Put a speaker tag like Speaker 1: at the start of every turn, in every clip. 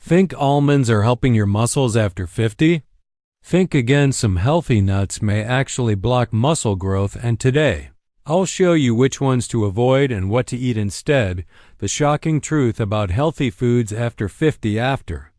Speaker 1: Think almonds are helping your muscles after 50? Think again, some healthy nuts may actually block muscle growth, and today, I'll show you which ones to avoid and what to eat instead, the shocking truth about healthy foods after 50. After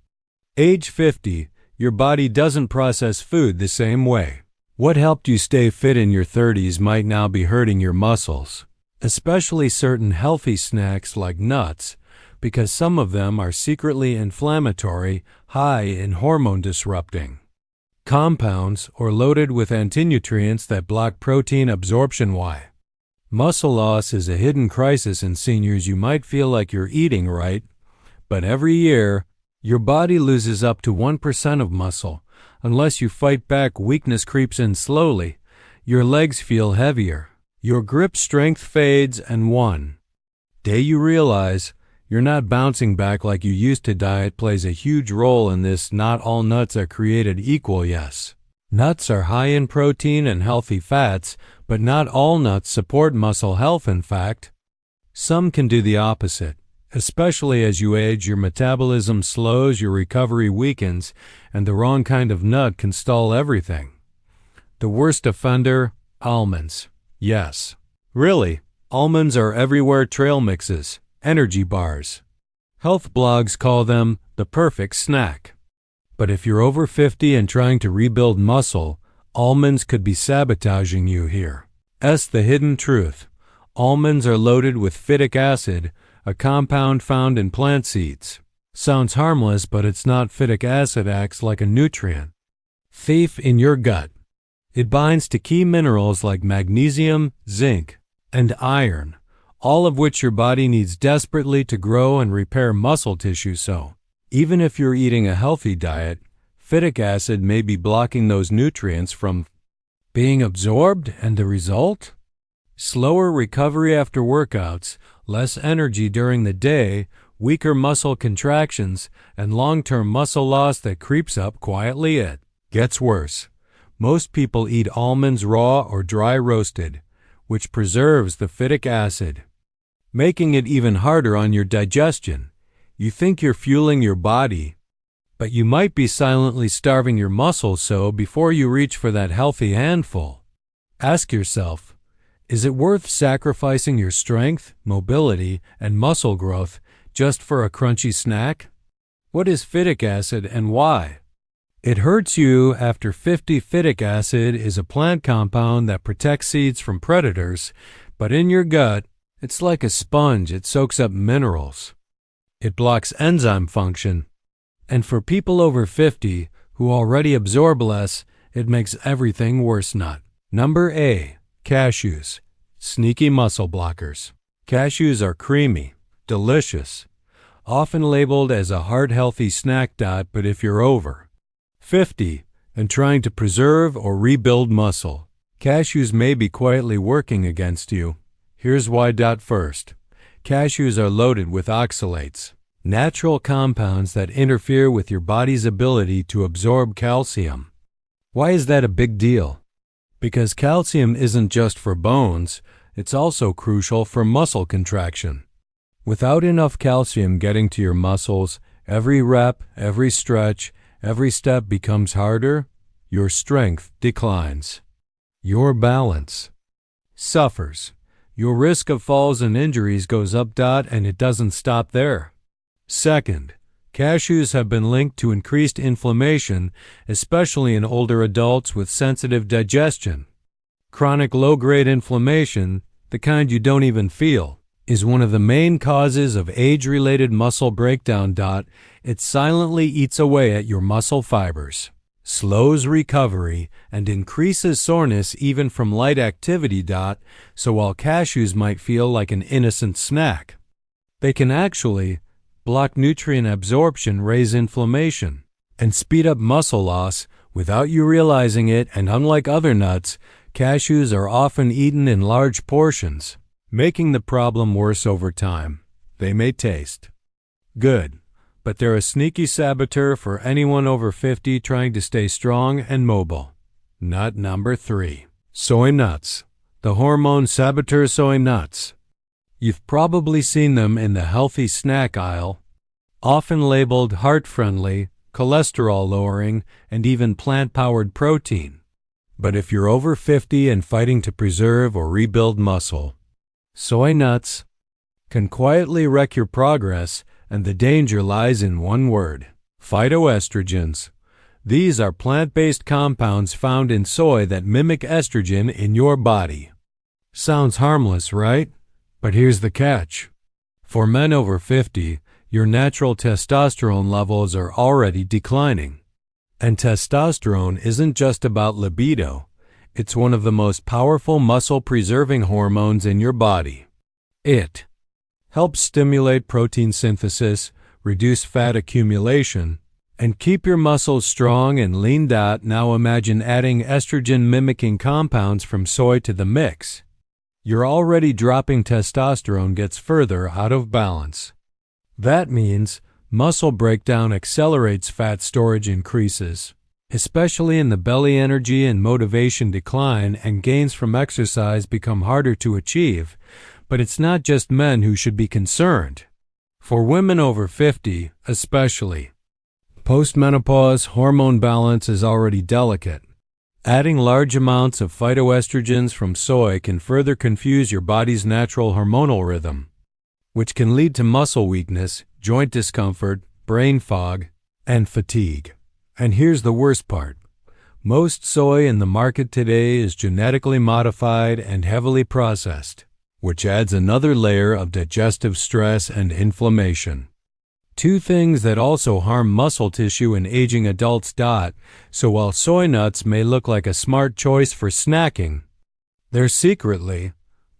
Speaker 1: age 50, your body doesn't process food the same way. What helped you stay fit in your 30s might now be hurting your muscles, especially certain healthy snacks like nuts, because some of them are secretly inflammatory, high in hormone-disrupting compounds, or loaded with antinutrients that block protein absorption. Why? Muscle loss is a hidden crisis in seniors. You might feel like you're eating right, but every year, your body loses up to 1% of muscle. Unless you fight back, weakness creeps in slowly. Your legs feel heavier. Your grip strength fades, and one day you realize you're not bouncing back like you used to. Diet plays a huge role in this. Not all nuts are created equal. Yes, nuts are high in protein and healthy fats, but not all nuts support muscle health. In fact, some can do the opposite. Especially as you age, your metabolism slows, your recovery weakens, and the wrong kind of nut can stall everything. The worst offender, almonds. Yes, really, almonds are everywhere. Trail mixes, energy bars. Health blogs call them the perfect snack. But if you're over 50 and trying to rebuild muscle, almonds could be sabotaging you here. The hidden truth. Almonds are loaded with phytic acid, a compound found in plant seeds. Sounds harmless, but it's not. Phytic acid acts like a nutrient thief in your gut. It binds to key minerals like magnesium, zinc, and iron, all of which your body needs desperately to grow and repair muscle tissue. So, even if you're eating a healthy diet, phytic acid may be blocking those nutrients from being absorbed, and the result? Slower recovery after workouts, less energy during the day, weaker muscle contractions, and long-term muscle loss that creeps up quietly. It gets worse. Most people eat almonds raw or dry roasted, which preserves the phytic acid, making it even harder on your digestion. You think you're fueling your body, but you might be silently starving your muscles. So before you reach for that healthy handful, ask yourself, is it worth sacrificing your strength, mobility, and muscle growth just for a crunchy snack? What is phytic acid and why? It hurts you after 50. Phytic acid is a plant compound that protects seeds from predators, but in your gut, it's like a sponge. It soaks up minerals. It blocks enzyme function. And for people over 50 who already absorb less, it makes everything worse. Nut. Number A. Cashews. Sneaky muscle blockers. Cashews are creamy, delicious, often labeled as a heart-healthy snack. But if you're over 50 and trying to preserve or rebuild muscle, cashews may be quietly working against you. Here's why. First, cashews are loaded with oxalates, natural compounds that interfere with your body's ability to absorb calcium. Why is that a big deal? Because calcium isn't just for bones, it's also crucial for muscle contraction. Without enough calcium getting to your muscles, every rep, every stretch, every step becomes harder, your strength declines. Your balance suffers. Your risk of falls and injuries goes up. And it doesn't stop there. Second, cashews have been linked to increased inflammation, especially in older adults with sensitive digestion. Chronic low-grade inflammation, the kind you don't even feel, is one of the main causes of age-related muscle breakdown. It silently eats away at your muscle fibers, slows recovery, and increases soreness even from light activity. So while cashews might feel like an innocent snack, they can actually block nutrient absorption, raise inflammation, and speed up muscle loss without you realizing it. And unlike other nuts, cashews are often eaten in large portions, making the problem worse over time. They may taste good, but they're a sneaky saboteur for anyone over 50 trying to stay strong and mobile. Nut number 3. Soy nuts. The hormone saboteur. Soy nuts. You've probably seen them in the healthy snack aisle. often labeled heart-friendly, cholesterol-lowering, and even plant-powered protein. But if you're over 50 and fighting to preserve or rebuild muscle, soy nuts can quietly wreck your progress, and the danger lies in one word: phytoestrogens. These are plant-based compounds found in soy that mimic estrogen in your body. Sounds harmless, right? But here's the catch. For men over 50, your natural testosterone levels are already declining. And testosterone isn't just about libido. It's one of the most powerful muscle-preserving hormones in your body. It helps stimulate protein synthesis, reduce fat accumulation, and keep your muscles strong and lean. Now imagine adding estrogen-mimicking compounds from soy to the mix. Your already dropping testosterone gets further out of balance. That means muscle breakdown accelerates, fat storage increases, especially in the belly. Energy and motivation decline, and gains from exercise become harder to achieve. But it's not just men who should be concerned. For women over 50, especially, post-menopause hormone balance is already delicate. Adding large amounts of phytoestrogens from soy can further confuse your body's natural hormonal rhythm, which can lead to muscle weakness, joint discomfort, brain fog, and fatigue. And here's the worst part. Most soy in the market today is genetically modified and heavily processed, which adds another layer of digestive stress and inflammation. Two things that also harm muscle tissue in aging adults. So while soy nuts may look like a smart choice for snacking, they're secretly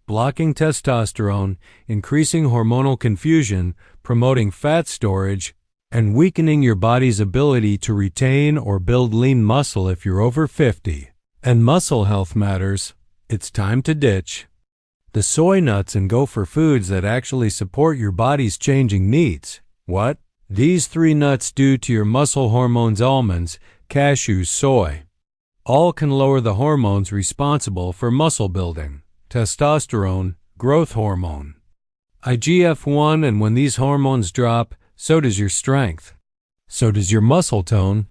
Speaker 1: blocking testosterone, increasing hormonal confusion, promoting fat storage, and weakening your body's ability to retain or build lean muscle. If you're over 50 and muscle health matters, it's time to ditch the soy nuts and go for foods that actually support your body's changing needs. What these 3 nuts do to your muscle hormones: almonds, cashews, soy, all can lower the hormones responsible for muscle building: testosterone, growth hormone, IGF-1. And when these hormones drop, so does your strength, so does your muscle tone,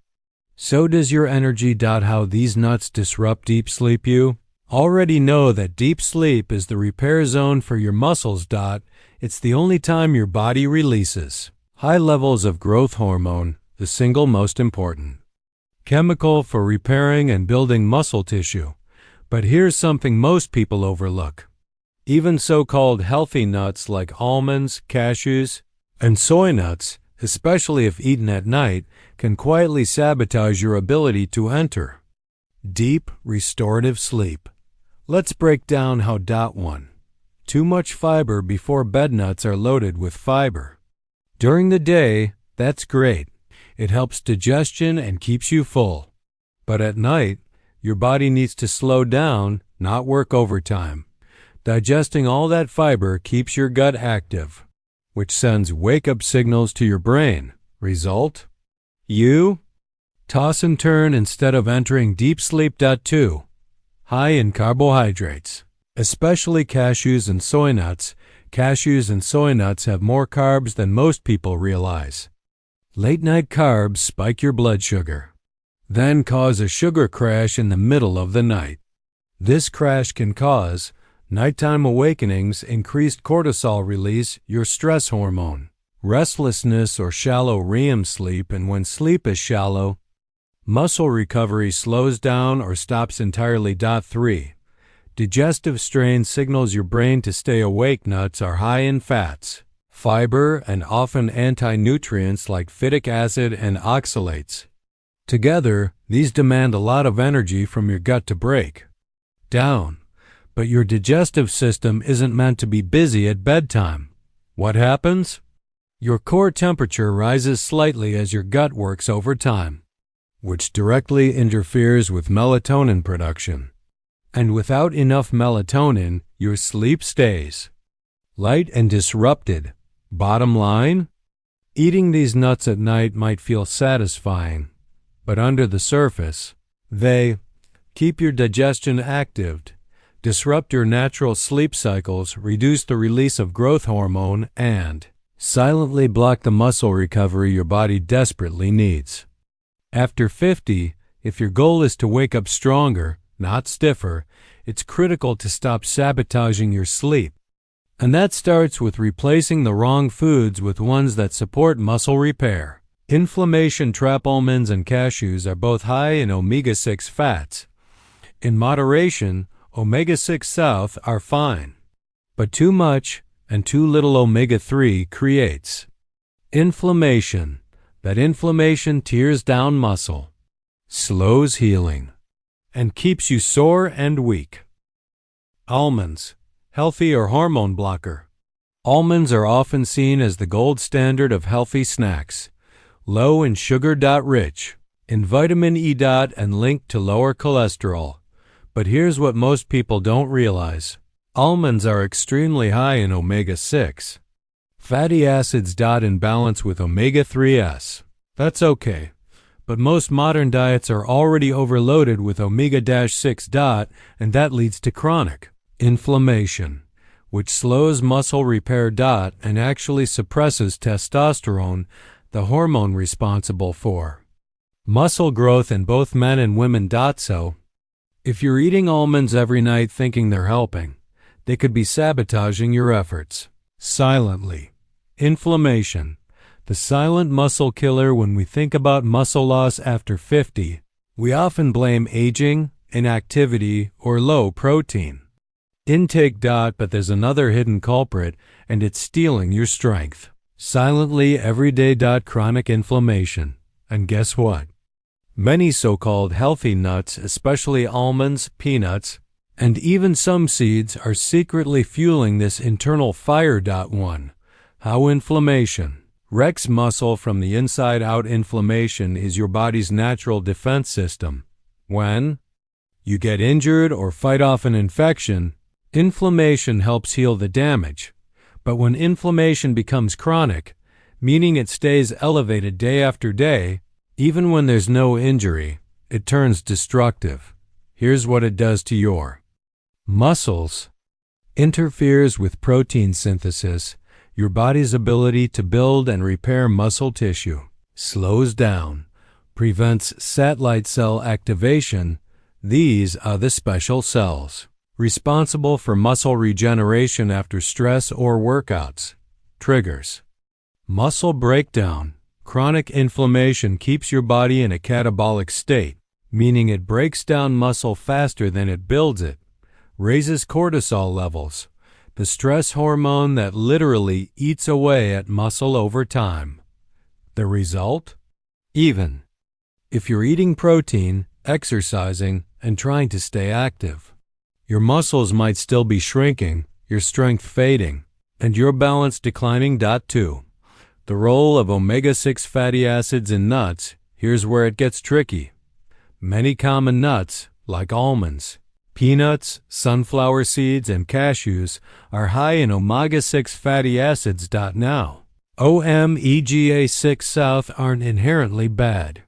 Speaker 1: so does your energy. How these nuts disrupt deep sleep? You already know that deep sleep is the repair zone for your muscles. It's the only time your body releases high levels of growth hormone, the single most important chemical for repairing and building muscle tissue. But here's something most people overlook. Even so-called healthy nuts like almonds, cashews, and soy nuts, especially if eaten at night, can quietly sabotage your ability to enter deep, restorative sleep. Let's break down how. 1. Too much fiber before bed. Nuts are loaded with fiber. During the day, that's great. It helps digestion and keeps you full. But at night, your body needs to slow down, not work overtime. Digesting all that fiber keeps your gut active, which sends wake-up signals to your brain. Result? You toss and turn instead of entering deep sleep. 2. High in carbohydrates, especially cashews and soy nuts. Cashews and soy nuts have more carbs than most people realize. Late-night carbs spike your blood sugar, then cause a sugar crash in the middle of the night. This crash can cause nighttime awakenings, increased cortisol release, your stress hormone, restlessness or shallow REM sleep. And when sleep is shallow, muscle recovery slows down or stops entirely. 3. Digestive strain signals your brain to stay awake. Nuts are high in fats, fiber, and often anti-nutrients like phytic acid and oxalates. Together, these demand a lot of energy from your gut to break down. But your digestive system isn't meant to be busy at bedtime. What happens? Your core temperature rises slightly as your gut works overtime, which directly interferes with melatonin production. And without enough melatonin, your sleep stays light and disrupted. Bottom line? Eating these nuts at night might feel satisfying, but under the surface, they keep your digestion active, disrupt your natural sleep cycles, reduce the release of growth hormone, and silently block the muscle recovery your body desperately needs. After 50, if your goal is to wake up stronger, not stiffer, it's critical to stop sabotaging your sleep. And that starts with replacing the wrong foods with ones that support muscle repair. Inflammation trap almonds and cashews are both high in omega-6 fats. In moderation, omega-6 south are fine. But too much and too little omega-3 creates inflammation. That inflammation tears down muscle, slows healing, and keeps you sore and weak. Almonds, healthy or hormone blocker. Almonds are often seen as the gold standard of healthy snacks, low in sugar, rich in vitamin E, and linked to lower cholesterol. But here's what most people don't realize. Almonds are extremely high in omega-6 fatty acids, in balance with omega-3s. That's okay, but most modern diets are already overloaded with omega-6, and that leads to chronic inflammation, which slows muscle repair, and actually suppresses testosterone, the hormone responsible for muscle growth in both men and women. So, if you're eating almonds every night thinking they're helping, they could be sabotaging your efforts silently. Inflammation, the silent muscle killer. When we think about muscle loss after 50, we often blame aging, inactivity, or low protein intake. But there's another hidden culprit, and it's stealing your strength silently every day. Chronic inflammation. And guess what? Many so-called healthy nuts, especially almonds, peanuts, and even some seeds, are secretly fueling this internal fire. How inflammation wrecks muscle from the inside out. Inflammation is your body's natural defense system. When you get injured or fight off an infection, inflammation helps heal the damage. But when inflammation becomes chronic, meaning it stays elevated day after day, even when there's no injury, it turns destructive. Here's what it does to your muscles. Interferes with protein synthesis, your body's ability to build and repair muscle tissue. Slows down, prevents satellite cell activation. These are the special cells responsible for muscle regeneration after stress or workouts. Triggers muscle breakdown. Chronic inflammation keeps your body in a catabolic state, meaning it breaks down muscle faster than it builds it. Raises cortisol levels, the stress hormone that literally eats away at muscle over time. The result? Even if you're eating protein, exercising, and trying to stay active, your muscles might still be shrinking, your strength fading, and your balance declining. 2. The role of omega-6 fatty acids in nuts. Here's where it gets tricky. Many common nuts, like almonds, peanuts, sunflower seeds, and cashews, are high in omega-6 fatty acids. Now, omega-6 south aren't inherently bad.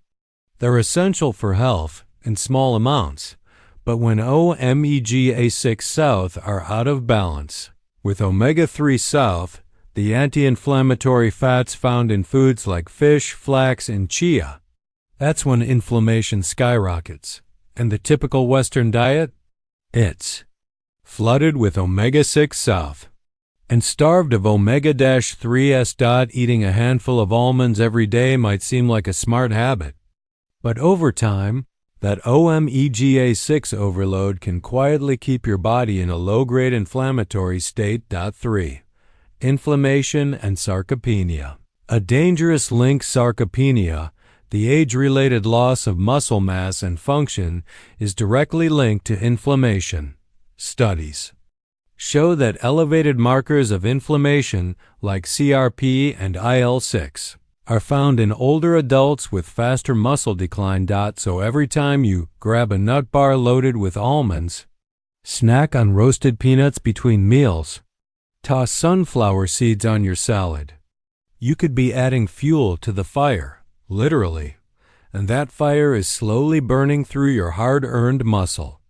Speaker 1: They're essential for health in small amounts, but when omega-6 south are out of balance with omega-3 south, the anti-inflammatory fats found in foods like fish, flax, and chia, that's when inflammation skyrockets. And the typical Western diet? It's flooded with omega-6 south and starved of omega-3s. Eating a handful of almonds every day might seem like a smart habit, but over time, that omega-6 overload can quietly keep your body in a low-grade inflammatory state. 3. Inflammation and sarcopenia. A dangerous link. Sarcopenia, the age-related loss of muscle mass and function, is directly linked to inflammation. Studies show that elevated markers of inflammation like CRP and IL-6 are found in older adults with faster muscle decline. So every time you grab a nut bar loaded with almonds, snack on roasted peanuts between meals, toss sunflower seeds on your salad, you could be adding fuel to the fire, literally, and that fire is slowly burning through your hard-earned muscle.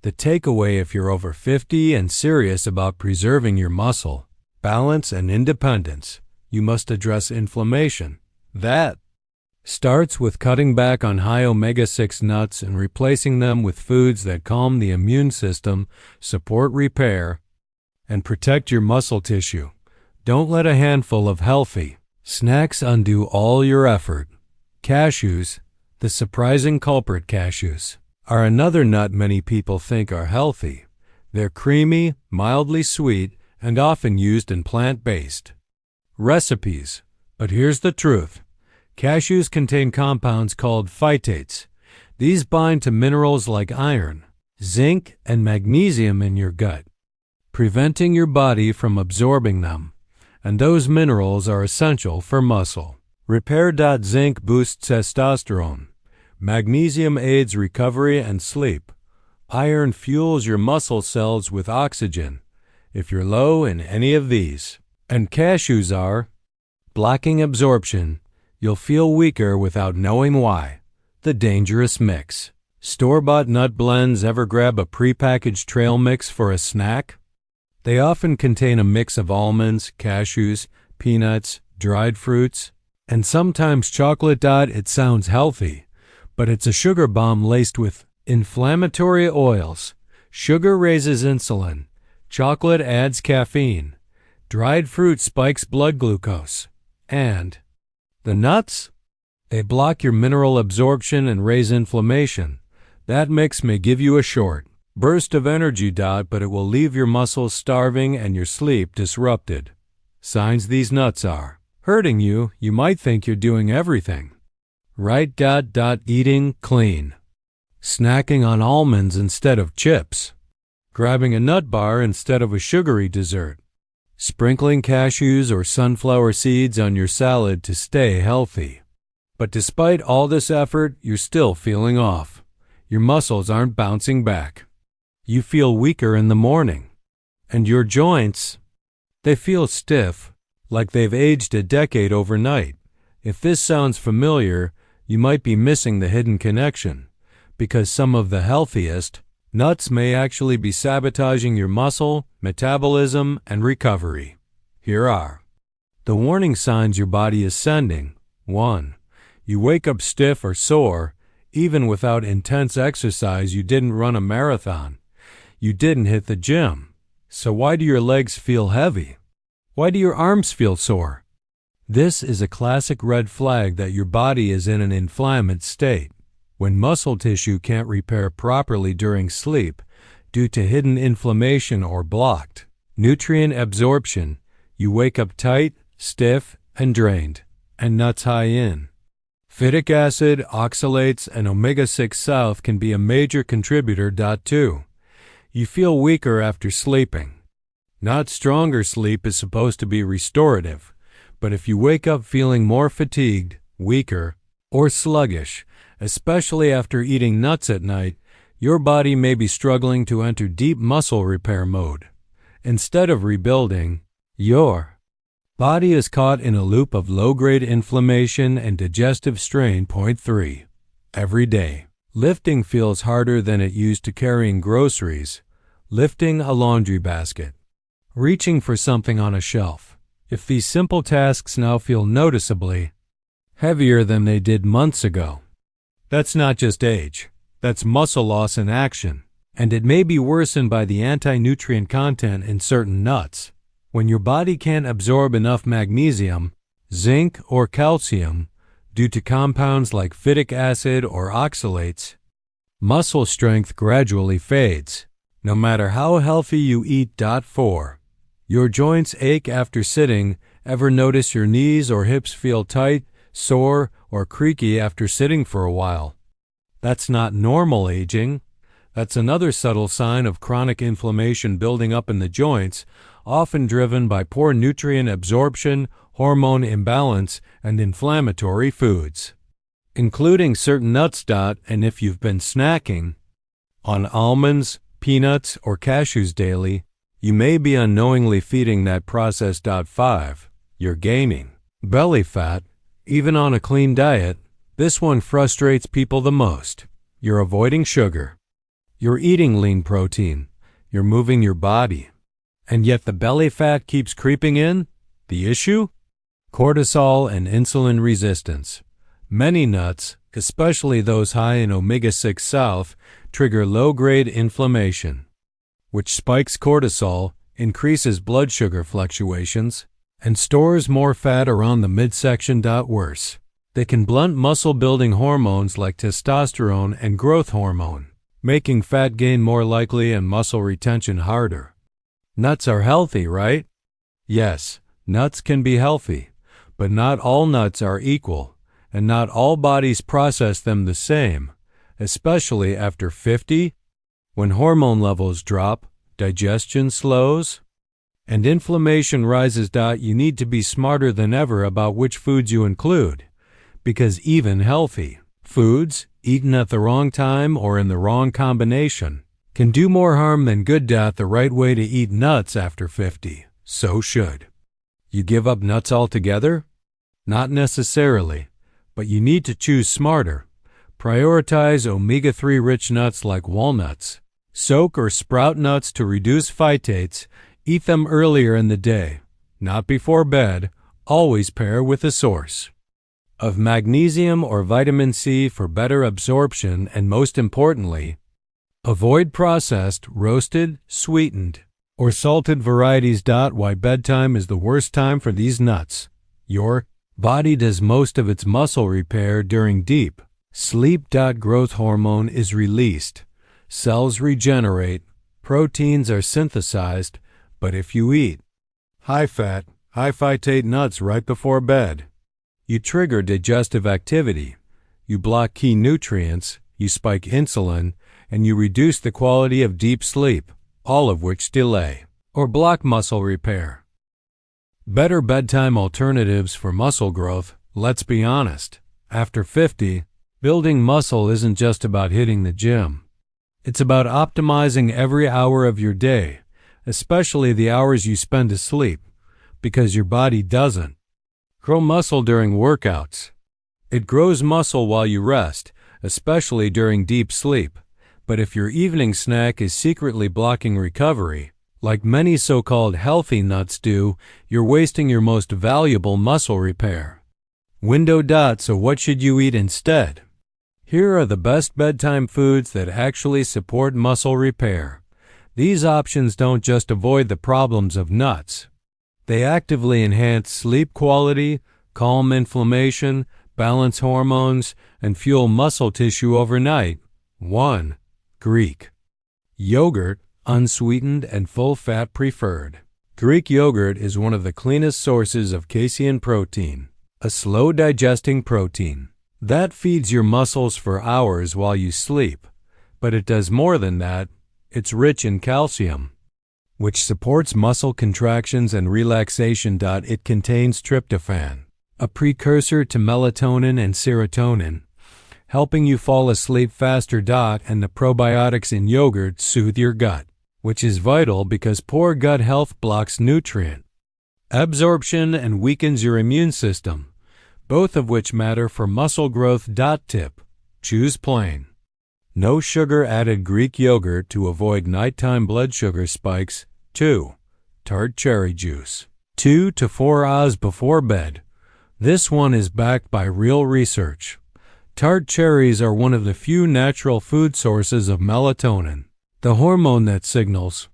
Speaker 1: The takeaway, if you're over 50 and serious about preserving your muscle balance and independence, you must address inflammation. That starts with cutting back on high omega-6 nuts and replacing them with foods that calm the immune system, support repair, and protect your muscle tissue. Don't let a handful of healthy snacks undo all your effort. Cashews, the surprising culprit cashews, are another nut many people think are healthy. They're creamy, mildly sweet, and often used in plant-based recipes. But here's the truth. Cashews contain compounds called phytates. These bind to minerals like iron, zinc, and magnesium in your gut, preventing your body from absorbing them. And those minerals are essential for muscle repair. Zinc boosts testosterone. Magnesium aids recovery and sleep. Iron fuels your muscle cells with oxygen if you're low in any of these. And cashews are blocking absorption. You'll feel weaker without knowing why. The dangerous mix. Store-bought nut blends. Ever grab a prepackaged trail mix for a snack? They often contain a mix of almonds, cashews, peanuts, dried fruits, and sometimes chocolate. It sounds healthy, but it's a sugar bomb laced with inflammatory oils. Sugar raises insulin. Chocolate adds caffeine. Dried fruit spikes blood glucose. And the nuts? They block your mineral absorption and raise inflammation. That mix may give you a short burst of energy. But it will leave your muscles starving and your sleep disrupted. Signs these nuts are hurting you. You might think you're doing everything right. Eating clean. Snacking on almonds instead of chips. Grabbing a nut bar instead of a sugary dessert. Sprinkling cashews or sunflower seeds on your salad to stay healthy. But despite all this effort, you're still feeling off. Your muscles aren't bouncing back. You feel weaker in the morning. And your joints, they feel stiff, like they've aged a decade overnight. If this sounds familiar, you might be missing the hidden connection, because some of the healthiest nuts may actually be sabotaging your muscle, metabolism, and recovery. Here are the warning signs your body is sending. 1. You wake up stiff or sore, even without intense exercise. You didn't run a marathon. You didn't hit the gym. So why do your legs feel heavy? Why do your arms feel sore? This is a classic red flag that your body is in an inflamed state. When muscle tissue can't repair properly during sleep due to hidden inflammation or blocked nutrient absorption, you wake up tight, stiff, and drained. And nuts high in phytic acid, oxalates, and omega-6 south can be a major contributor. 2. You feel weaker after sleeping. Not stronger. Sleep is supposed to be restorative, but if you wake up feeling more fatigued, weaker, or sluggish, especially after eating nuts at night, your body may be struggling to enter deep muscle repair mode. Instead of rebuilding, your body is caught in a loop of low-grade inflammation and digestive strain. 3. Every day, lifting feels harder than it used to. Carrying groceries, lifting a laundry basket, reaching for something on a shelf. If these simple tasks now feel noticeably heavier than they did months ago, that's not just age. That's muscle loss in action. And it may be worsened by the anti-nutrient content in certain nuts. When your body can't absorb enough magnesium, zinc, or calcium due to compounds like phytic acid or oxalates, muscle strength gradually fades. No matter how healthy you eat. 4. Your joints ache after sitting. Ever notice your knees or hips feel tight, sore, or creaky after sitting for a while? That's not normal aging. That's another subtle sign of chronic inflammation building up in the joints, often driven by poor nutrient absorption, hormone imbalance, and inflammatory foods, including certain nuts. And if you've been snacking on almonds, peanuts, or cashews daily, you may be unknowingly feeding that process. 5. You're gaining belly fat, even on a clean diet. This one frustrates people the most. You're avoiding sugar. You're eating lean protein. You're moving your body. And yet the belly fat keeps creeping in. The issue? Cortisol and insulin resistance. Many nuts, especially those high in omega-6 south, trigger low-grade inflammation, which spikes cortisol, increases blood sugar fluctuations, and stores more fat around the midsection. Worse, they can blunt muscle-building hormones like testosterone and growth hormone, making fat gain more likely and muscle retention harder. Nuts are healthy, right? Yes, nuts can be healthy, but not all nuts are equal, and not all bodies process them the same, especially after 50, when hormone levels drop, digestion slows, and inflammation rises. You need to be smarter than ever about which foods you include, because even healthy foods, eaten at the wrong time or in the wrong combination, can do more harm than good. The right way to eat nuts after 50. So should you give up nuts altogether? Not necessarily, but you need to choose smarter. Prioritize omega-3 rich nuts like walnuts. Soak or sprout nuts to reduce phytates. Eat them earlier in the day, not before bed. Always pair with a source of magnesium or vitamin C for better absorption, and most importantly, avoid processed, roasted, sweetened, or salted varieties. Why bedtime is the worst time for these nuts. Your body does most of its muscle repair during deep sleep. Growth hormone is released, cells regenerate, proteins are synthesized, but if you eat high-fat, high-phytate nuts right before bed, you trigger digestive activity, you block key nutrients, you spike insulin, and you reduce the quality of deep sleep, all of which delay or block muscle repair. Better bedtime alternatives for muscle growth. Let's be honest, after 50, building muscle isn't just about hitting the gym. It's about optimizing every hour of your day, especially the hours you spend asleep, because your body doesn't grow muscle during workouts. It grows muscle while you rest, especially during deep sleep. But if your evening snack is secretly blocking recovery, like many so-called healthy nuts do, you're wasting your most valuable muscle repair window. So what should you eat instead? Here are the best bedtime foods that actually support muscle repair. These options don't just avoid the problems of nuts. They actively enhance sleep quality, calm inflammation, balance hormones, and fuel muscle tissue overnight. 1. Greek yogurt, unsweetened and full fat preferred. Greek yogurt is one of the cleanest sources of casein protein, a slow-digesting protein that feeds your muscles for hours while you sleep. But it does more than that. It's rich in calcium, which supports muscle contractions and relaxation. It contains tryptophan, a precursor to melatonin and serotonin, helping you fall asleep faster. And the probiotics in yogurt soothe your gut, which is vital because poor gut health blocks nutrient absorption and weakens your immune system, both of which matter for muscle growth. Tip: choose plain, no sugar added Greek yogurt to avoid nighttime blood sugar spikes. 2. Tart cherry juice, 2 to 4 hours before bed. This one is backed by real research. Tart cherries are one of the few natural food sources of melatonin, the hormone that signals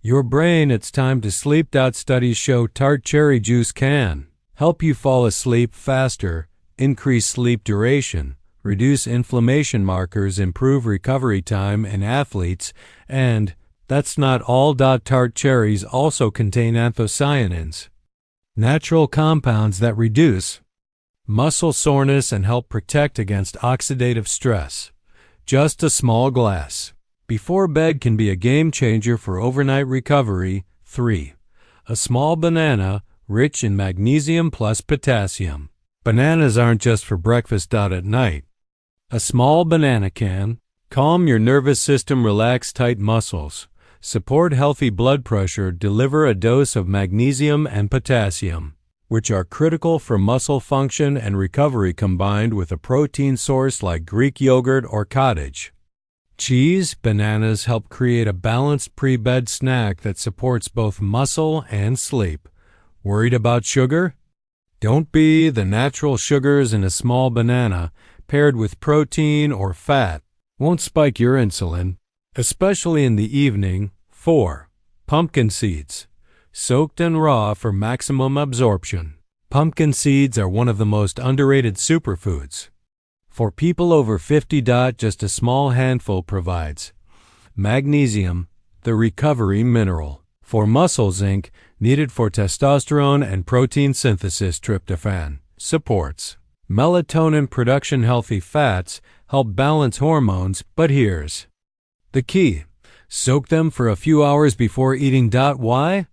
Speaker 1: your brain it's time to sleep. Studies show tart cherry juice can help you fall asleep faster, increase sleep duration, reduce inflammation markers, improve recovery time in athletes, and that's not all. Tart cherries also contain anthocyanins, natural compounds that reduce muscle soreness and help protect against oxidative stress. Just a small glass before bed can be a game changer for overnight recovery. 3. A small banana, rich in magnesium plus potassium. Bananas aren't just for breakfast. At night, a small banana can calm your nervous system, relax tight muscles, support healthy blood pressure, deliver a dose of magnesium and potassium, which are critical for muscle function and recovery, combined with a protein source like Greek yogurt or cottage cheese. Bananas help create a balanced pre-bed snack that supports both muscle and sleep. Worried about sugar? Don't be the natural sugars in a small banana paired with protein or fat. Won't spike your insulin, especially in the evening. 4. Pumpkin seeds, soaked and raw for maximum absorption. Pumpkin seeds are one of the most underrated superfoods. For people over 50, just a small handful provides magnesium, the recovery mineral. For muscle, zinc, needed for testosterone and protein synthesis. Tryptophan supports melatonin production. Healthy fats help balance hormones, but here's the key. Soak them for a few hours before eating. Why?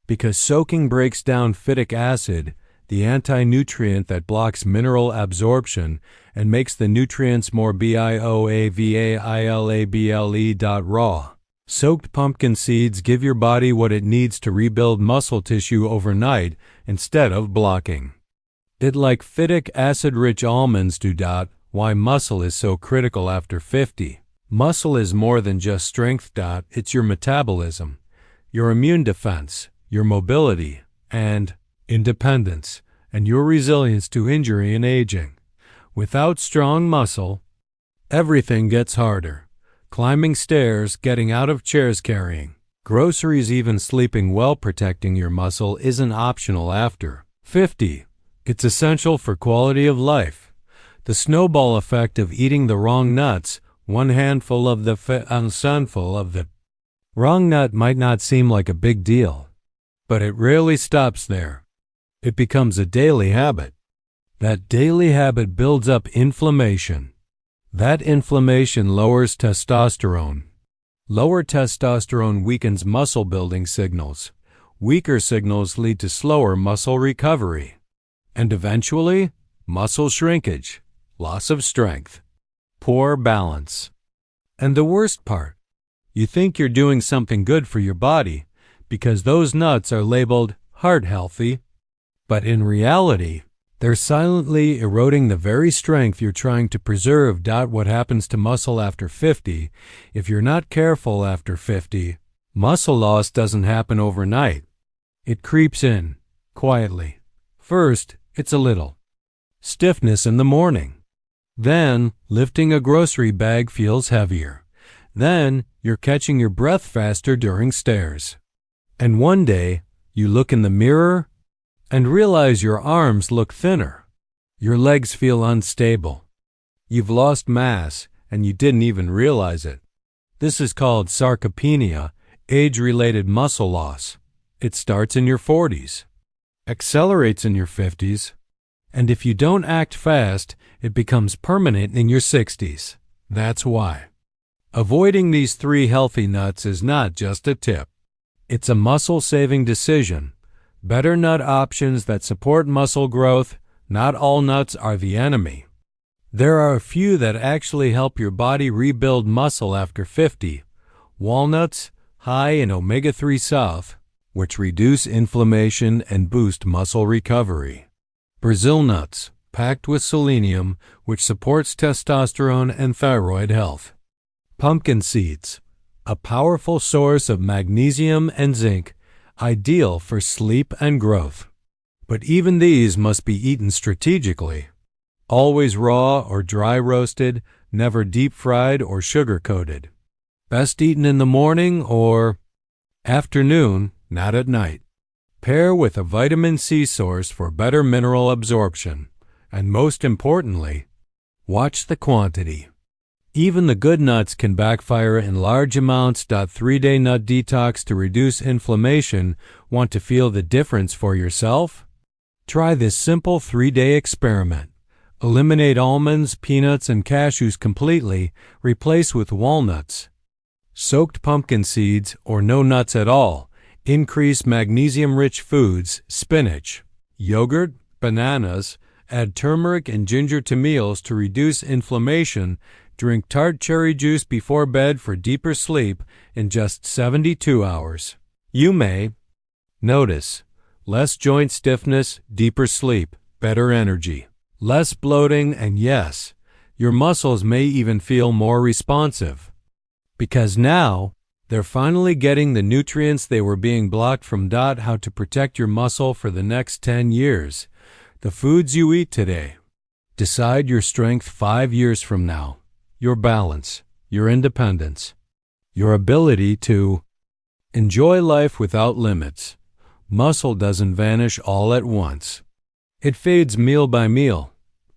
Speaker 1: Because soaking breaks down phytic acid, the anti-nutrient that blocks mineral absorption and makes the nutrients more bioavailable. Raw, soaked pumpkin seeds give your body what it needs to rebuild muscle tissue overnight instead of blocking it like phytic acid-rich almonds do. Why muscle is so critical after 50. Muscle is more than just strength. It's your metabolism, your immune defense, your mobility and independence, and your resilience to injury and aging. Without strong muscle, everything gets harder. Climbing stairs, getting out of chairs, carrying groceries, even sleeping well. Protecting your muscle isn't optional after 50. It's essential for quality of life. The snowball effect of eating the wrong nuts. One handful of the handful of the wrong nut might not seem like a big deal, but it rarely stops there. It becomes a daily habit. That daily habit builds up inflammation. That inflammation lowers testosterone. Lower testosterone weakens muscle-building signals. Weaker signals lead to slower muscle recovery. And eventually, muscle shrinkage, loss of strength, poor balance. And the worst part, you think you're doing something good for your body because those nuts are labeled heart healthy, but in reality, they're silently eroding the very strength you're trying to preserve. What happens to muscle after 50? If you're not careful after 50, muscle loss doesn't happen overnight. It creeps in, quietly. First, it's a little stiffness in the morning. Then, lifting a grocery bag feels heavier. Then, you're catching your breath faster during stairs. And one day, you look in the mirror and realize your arms look thinner. Your legs feel unstable. You've lost mass, and you didn't even realize it. This is called sarcopenia, age-related muscle loss. It starts in your 40s, accelerates in your 50s, and if you don't act fast, it becomes permanent in your 60s. That's why avoiding these 3 healthy nuts is not just a tip. It's a muscle-saving decision. Better nut options that support muscle growth. Not all nuts are the enemy. There are a few that actually help your body rebuild muscle after 50. Walnuts, high in omega-3 south, which reduce inflammation and boost muscle recovery. Brazil nuts, packed with selenium, which supports testosterone and thyroid health. Pumpkin seeds, a powerful source of magnesium and zinc, ideal for sleep and growth. But even these must be eaten strategically. Always raw or dry roasted, never deep fried or sugar coated. Best eaten in the morning or afternoon, not at night. Pair with a vitamin C source for better mineral absorption. And most importantly, watch the quantity. Even the good nuts can backfire in large amounts. 3-day nut detox to reduce inflammation. Want to feel the difference for yourself? Try this simple 3-day experiment. Eliminate almonds, peanuts, and cashews completely. Replace with walnuts, soaked pumpkin seeds, or no nuts at all. Increase magnesium-rich foods, spinach, yogurt, bananas. Add turmeric and ginger to meals to reduce inflammation. Drink tart cherry juice before bed for deeper sleep in just 72 hours. You may notice less joint stiffness, deeper sleep, better energy, less bloating, and yes, your muscles may even feel more responsive. Because now, they're finally getting the nutrients they were being blocked from. How to protect your muscle for the next 10 years. The foods you eat today decide your strength 5 years from now, your balance, your independence, your ability to enjoy life without limits. Muscle doesn't vanish all at once. It fades meal by meal,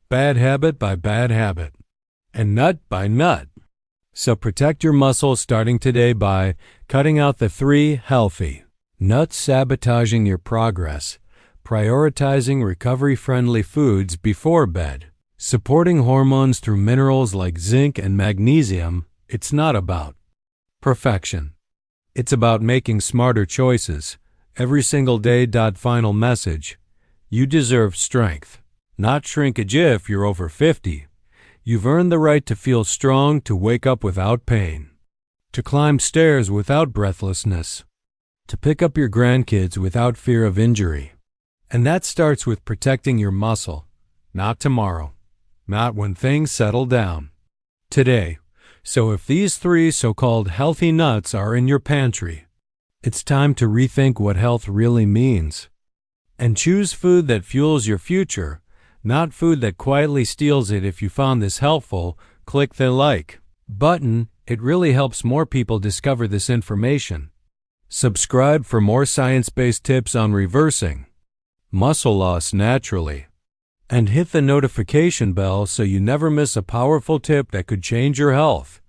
Speaker 1: bad habit by bad habit, and nut by nut. So protect your muscles starting today by cutting out the 3 healthy nuts sabotaging your progress, prioritizing recovery-friendly foods before bed, supporting hormones through minerals like zinc and magnesium. It's not about perfection. It's about making smarter choices every single day. Final message: you deserve strength, not shrinkage. If you're over 50, you've earned the right to feel strong, to wake up without pain, to climb stairs without breathlessness, to pick up your grandkids without fear of injury. And that starts with protecting your muscle, not tomorrow, not when things settle down, today. So if these 3 so-called healthy nuts are in your pantry, it's time to rethink what health really means and choose food that fuels your future, not food that quietly steals it. If you found this helpful, click the like button. It really helps more people discover this information. Subscribe for more science-based tips on reversing muscle loss naturally. And hit the notification bell so you never miss a powerful tip that could change your health.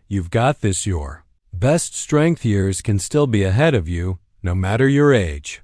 Speaker 1: You've got this. Your best strength years can still be ahead of you, no matter your age.